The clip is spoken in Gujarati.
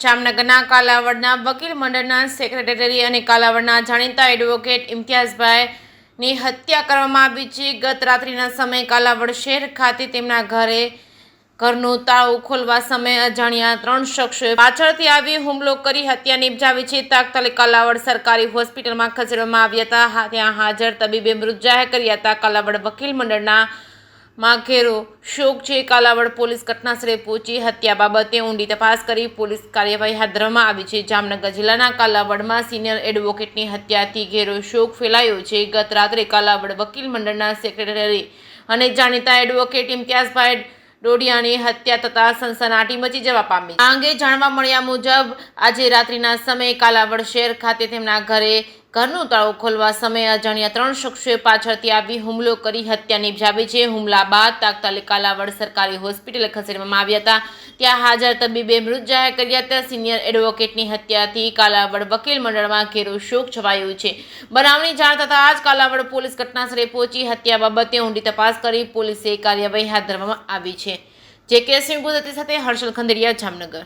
જામનગરના કાલાવડના વકીલ મંડળના સેક્રેટરી અને કાલાવડના જાણીતા એડવોકેટ ઇમ્તિયાઝભાઈની હત્યા કરવામાં આવી છે। ગત રાત્રિના સમયે કાલાવડ શહેર ખાતે તેમના ઘરનું તાળું ખોલવા સમયે અજાણ્યા 3 શખ્સોએ પાછળથી આવી હુમલો કરી હત્યા નિપજાવી છે। તાત્કાલિક કાલાવડ સરકારી હોસ્પિટલમાં ખસેડવામાં આવ્યા હતા। ત્યાં હાજર તબીબે મૃત જાહેર કર્યા હતા। કાલાવડ વકીલ મંડળના માં ઘેરો શોક છે। કાલાવડ પોલીસ ઘટનાસ્થળે પહોંચી હત્યા બાબતે ઊંડી તપાસ કરી પોલીસ કાર્યવાહી હાથ ધરવામાં આવી છે। જામનગર જિલ્લાના કાલાવડમાં સિનિયર એડવોકેટની હત્યાથી ઘેરો શોક ફેલાયો છે। ગત રાત્રે કાલાવડ વકીલ મંડળના સેક્રેટરી અને જાણીતા એડવોકેટ ઇમ્તિયાઝભાઈ ડોડિયાની હત્યા થતાં સનસનાટી મચી જવા પામી। આ અંગે જાણવા મળ્યા મુજબ આજે રાત્રિના સમયે કાલાવડ શહેર ખાતે તેમના ઘરનું તાળું ખોલવા સમયે અજાણ્યા 3 શખ્સોએ પાછળથી આવી હુમલો કરી હત્યા નિપજાવી છે। હુમલા બાદ તાત્કાલિક કાલાવડ સરકારી હોસ્પિટલે ખસેડવામાં આવ્યા હતા। ત્યાં હાજર તબીબે મૃત જાહેર કર્યા હતા। સિનિયર એડવોકેટની હત્યાથી કાલાવડ વકીલ મંડળમાં ઘેરો શોક છવાયો છે। બનાવની જાણ થતાં જ કાલાવડ પોલીસ ઘટનાસ્થળે પહોંચી હત્યા બાબતે ઊંડી તપાસ કરી પોલીસે કાર્યવાહી હાથ ધરવામાં આવી છે। જે કે સિંહ ગુજરાતી સાથે હર્ષલ ખંડેરિયા, જામનગર।